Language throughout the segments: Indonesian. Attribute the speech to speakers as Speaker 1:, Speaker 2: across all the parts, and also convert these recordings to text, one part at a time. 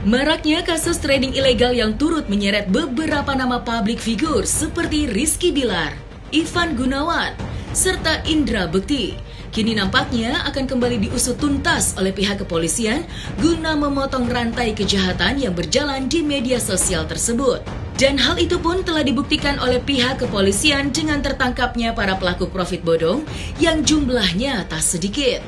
Speaker 1: Maraknya kasus trading ilegal yang turut menyeret beberapa nama publik figur seperti Rizky Bilar, Ivan Gunawan, serta Indra Bekti, kini nampaknya akan kembali diusut tuntas oleh pihak kepolisian guna memotong rantai kejahatan yang berjalan di media sosial tersebut. Dan hal itu pun telah dibuktikan oleh pihak kepolisian dengan tertangkapnya para pelaku profit bodong yang jumlahnya tak sedikit.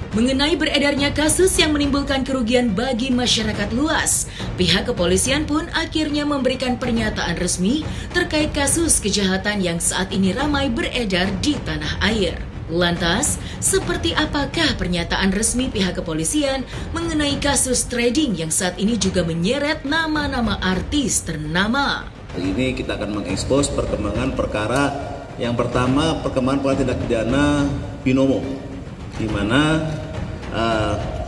Speaker 1: Mengenai beredarnya kasus yang menimbulkan kerugian bagi masyarakat luas, pihak kepolisian pun akhirnya memberikan pernyataan resmi terkait kasus kejahatan yang saat ini ramai beredar di tanah air. Lantas, seperti apakah pernyataan resmi pihak kepolisian mengenai kasus trading yang saat ini juga menyeret nama-nama artis ternama?
Speaker 2: Hari ini kita akan mengekspos perkembangan perkara. Yang pertama, perkembangan tindak pidana binomo, di mana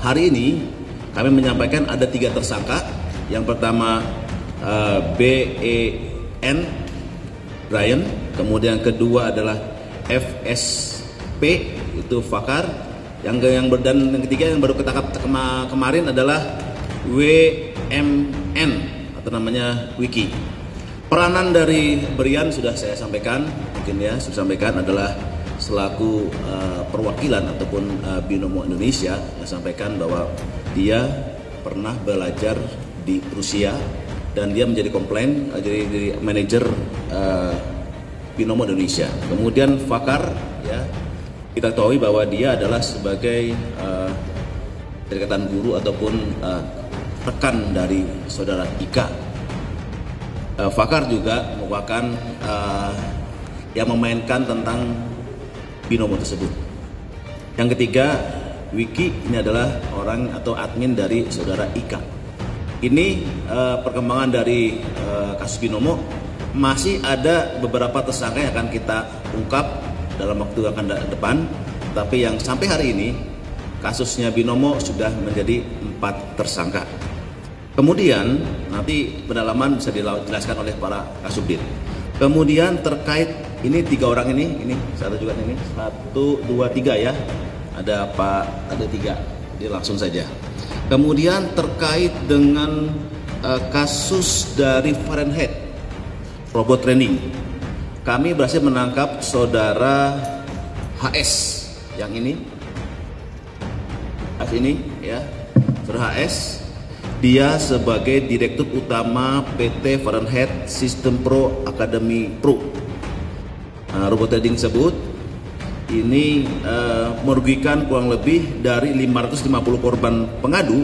Speaker 2: hari ini kami menyampaikan ada 3 tersangka. Yang pertama BEN Brian, kemudian kedua adalah FSP itu Fakar, yang ketiga yang baru ketangkap kemarin adalah WMN atau namanya Wiki. Peranan dari Brian sudah saya sampaikan, adalah selaku perwakilan ataupun binomo Indonesia, yang sampaikan bahwa dia pernah belajar di Rusia dan dia menjadi komplain, jadi manajer binomo Indonesia. Kemudian Fakar, ya, kita tahu bahwa dia adalah sebagai ikatan guru ataupun rekan dari saudara Ika. Fakar juga merupakan yang memainkan tentang binomo tersebut. Yang ketiga, Wiki, ini adalah orang atau admin dari saudara Ika. Ini perkembangan dari kasus binomo. Masih ada beberapa tersangka yang akan kita ungkap dalam waktu yang akan depan. Tapi yang sampai hari ini kasusnya binomo sudah menjadi 4 tersangka. Kemudian nanti pendalaman bisa dijelaskan oleh para kasubdit. Kemudian terkait ini 3 orang ini satu juga ini 1, 2, 3 ya. Ada 3. Jadi langsung saja. Kemudian terkait dengan kasus dari Fahrenheit robot trading, kami berhasil menangkap saudara HS yang ini ya, saudara HS. Dia sebagai Direktur Utama PT Fahrenheit System Pro Academy Pro. Robot trading tersebut ini merugikan kurang lebih dari 550 korban pengadu,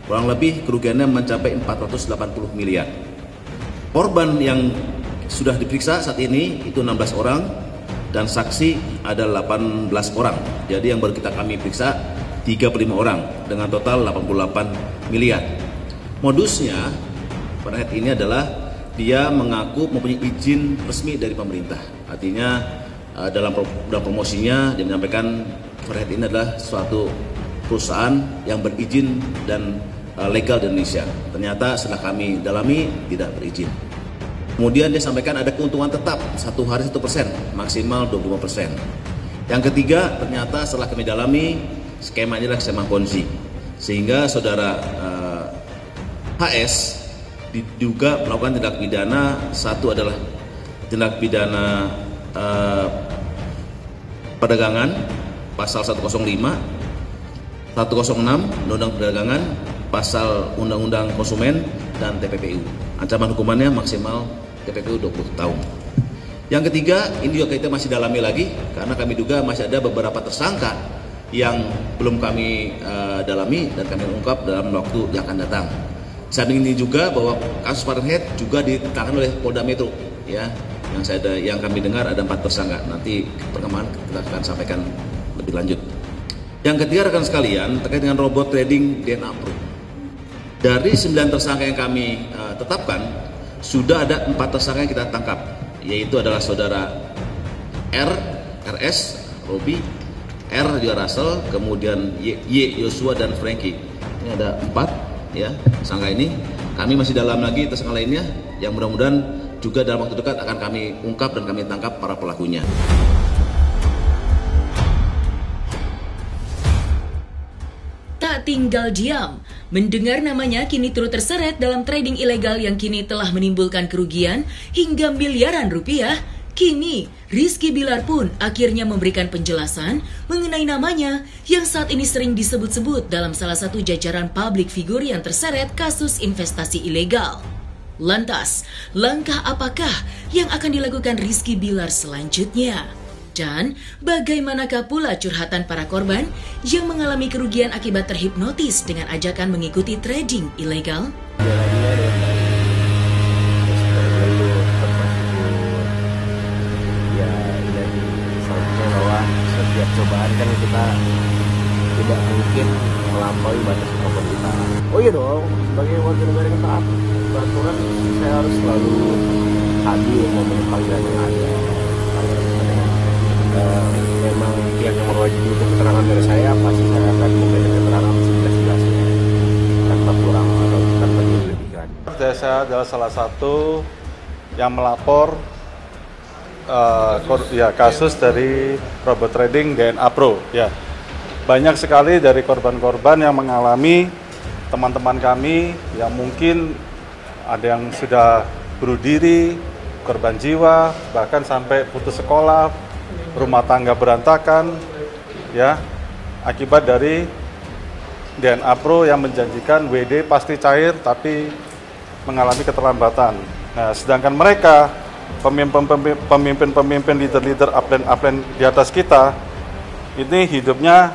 Speaker 2: kurang lebih kerugiannya mencapai 480 miliar. Korban yang sudah diperiksa saat ini itu 16 orang dan saksi ada 18 orang. Jadi yang baru kami periksa 35 orang dengan total 88 miliar. Modusnya Fahrenheit ini adalah dia mengaku mempunyai izin resmi dari pemerintah. Artinya dalam promosinya dia menyampaikan Fahrenheit ini adalah suatu perusahaan yang berizin dan legal di Indonesia. Ternyata setelah kami dalami tidak berizin. Kemudian dia sampaikan ada keuntungan tetap 1 hari 1%, maksimal 25%. Yang ketiga, ternyata setelah kami dalami skemanya adalah skema Ponzi, sehingga saudara HS diduga melakukan tindak pidana. Satu adalah tindak pidana perdagangan pasal 105, 106 Undang-Undang Perdagangan, pasal Undang-Undang Konsumen, dan TPPU. Ancaman hukumannya maksimal TPPU 20 tahun. Yang ketiga, ini juga kita masih dalami lagi karena kami duga masih ada beberapa tersangka yang belum kami dalami dan kami ungkap dalam waktu yang akan datang. Samping ini juga bahwa kasus Fahrenheit juga ditangani oleh Polda Metro, ya. Yang kami dengar ada 4 tersangka. Nanti perkembangan kita akan sampaikan lebih lanjut. Yang ketiga, rekan sekalian, terkait dengan robot trading DNA Pro. Dari 9 tersangka yang kami tetapkan, sudah ada 4 tersangka yang kita tangkap, yaitu adalah saudara RS, Robi, R juga Russell, kemudian Y, Yosua, dan Frankie. Ini ada 4. Ya, tersangka ini kami masih dalam lagi tersangka lainnya yang mudah-mudahan juga dalam waktu dekat akan kami ungkap dan kami tangkap para pelakunya.
Speaker 1: tak tinggal diam. Mendengar namanya kini turut terseret dalam trading ilegal yang kini telah menimbulkan kerugian hingga miliaran rupiah. Kini, Rizky Bilar pun akhirnya memberikan penjelasan mengenai namanya yang saat ini sering disebut-sebut dalam salah satu jajaran public figure yang terseret kasus investasi ilegal. Lantas, langkah apakah yang akan dilakukan Rizky Bilar selanjutnya? Dan bagaimanakah pula curhatan para korban yang mengalami kerugian akibat terhipnotis dengan ajakan mengikuti trading ilegal?
Speaker 3: Setiap cobaan kan kita tidak mungkin melampaui batas kemampuan kita. Oh iya dong, sebagai warga negara yang taat peraturan, saya harus selalu hadir memenuhi panggilan yang ada. Memang pihak yang berwajib untuk keterangan dari saya, pasti saya akan memberikan keterangan sejelas-jelasnya tanpa kurang atau tanpa dilebihkan.
Speaker 4: Saya adalah salah satu yang melapor kasus dari robot trading DNA Pro. Ya, banyak sekali dari korban-korban yang mengalami, teman-teman kami yang mungkin ada yang sudah bunuh diri, korban jiwa, bahkan sampai putus sekolah, rumah tangga berantakan, ya, akibat dari DNA Pro yang menjanjikan WD pasti cair tapi mengalami keterlambatan. Nah, sedangkan mereka pemimpin, leader-leader, upline di atas kita, ini hidupnya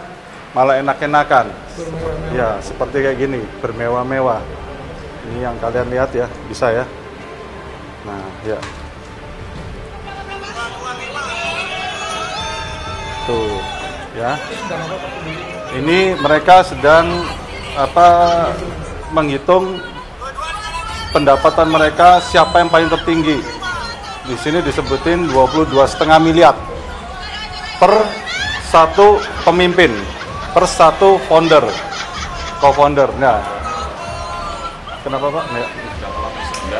Speaker 4: malah enak-enakan. Ya, seperti kayak gini, bermewah-mewah. Ini yang kalian lihat ya, bisa ya. Nah, ya. Tuh, ya. Ini mereka sedang menghitung pendapatan mereka siapa yang paling tertinggi. Di sini disebutin 22,5 miliar per satu pemimpin, per satu co-founder. Nah, kenapa Pak?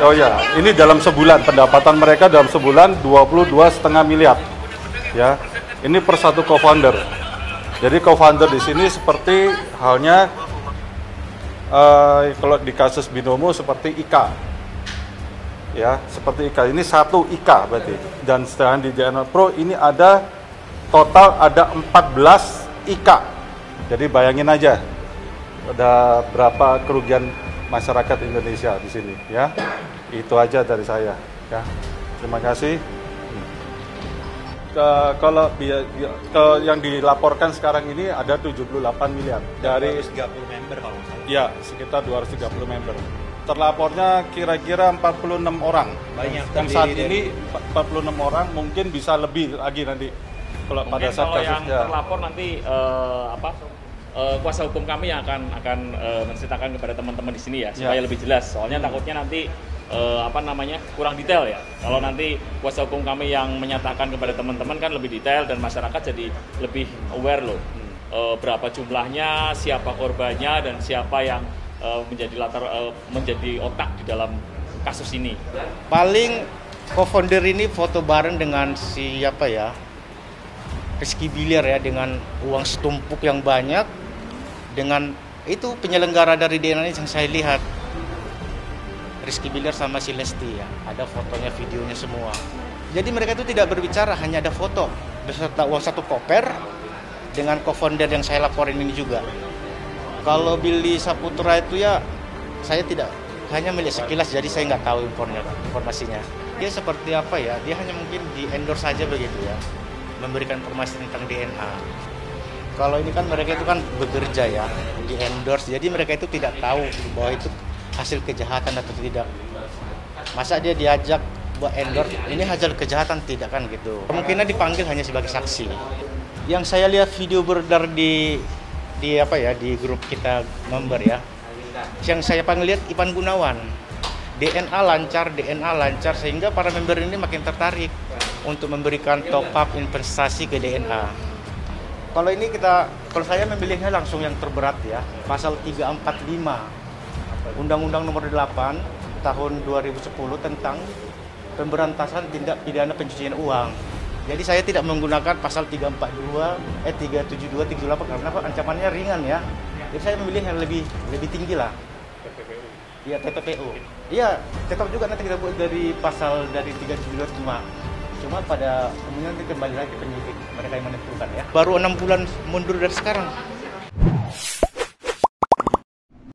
Speaker 4: Oh ya, ini dalam sebulan, pendapatan mereka dalam sebulan 22,5 miliar. Ya, ini per satu co-founder. Jadi co-founder di sini seperti halnya kalau di kasus binomo seperti IKA. Ya, seperti IKA, ini satu IKA berarti. Dan sedangkan di DNA Pro ini ada total ada 14 IKA. Jadi bayangin aja ada berapa kerugian masyarakat Indonesia di sini, ya. Itu aja dari saya, ya. Terima kasih. Kalau yang dilaporkan sekarang ini ada 78 miliar dari
Speaker 3: 30 member kalau misalnya.
Speaker 4: Ya, sekitar 230 member. Terlapornya kira-kira 46 orang.
Speaker 3: Banyak.
Speaker 4: Dan saat ini 46 orang, mungkin bisa lebih lagi nanti kalau
Speaker 5: mungkin
Speaker 4: pada saat
Speaker 5: kalau
Speaker 4: kasusnya.
Speaker 5: yang terlapor nanti kuasa hukum kami yang akan menceritakan kepada teman-teman di sini ya, supaya lebih jelas. Soalnya takutnya nanti kurang detail ya. Kalau nanti kuasa hukum kami yang menyatakan kepada teman-teman kan lebih detail dan masyarakat jadi lebih aware loh. Berapa jumlahnya, siapa korbannya, dan siapa yang menjadi otak di dalam kasus ini.
Speaker 6: Paling co-founder ini foto bareng dengan siapa ya, Rizky Bilar ya, dengan uang setumpuk yang banyak, dengan itu penyelenggara dari DNA yang saya lihat, Rizky Bilar sama si Lesti ya, ada fotonya, videonya semua. Jadi mereka itu tidak berbicara, hanya ada foto beserta uang satu koper dengan co-founder yang saya laporin ini juga. Kalau Billy Saputra itu ya, saya tidak, hanya melihat sekilas, jadi saya nggak tahu informasinya. Dia seperti apa ya, dia hanya mungkin di endorse saja begitu ya, memberikan informasi tentang DNA. Kalau ini kan mereka itu kan bekerja ya, di endorse, jadi mereka itu tidak tahu bahwa itu hasil kejahatan atau tidak. Masa dia diajak buat endorse, ini hasil kejahatan tidak kan gitu. Kemungkinan dipanggil hanya sebagai saksi. Yang saya lihat video beredar di grup kita member ya, yang saya panggil lihat Ivan Gunawan, DNA lancar sehingga para member ini makin tertarik untuk memberikan top up investasi ke DNA. Kalau saya memilihnya langsung yang terberat ya, pasal 345 Undang-Undang Nomor 8 Tahun 2010 tentang pemberantasan tindak pidana pencucian uang. Jadi saya tidak menggunakan pasal 372, 372, 38 karena ancamannya ringan ya. Jadi saya memilih yang lebih tinggi lah.
Speaker 5: TPPU.
Speaker 6: Iya, TPPU. Iya, tetap juga nanti kita buat dari pasal dari 372 cuma pada umumnya nanti kembali lagi penyidik mereka yang menentukan ya. Baru 6 bulan mundur dari sekarang.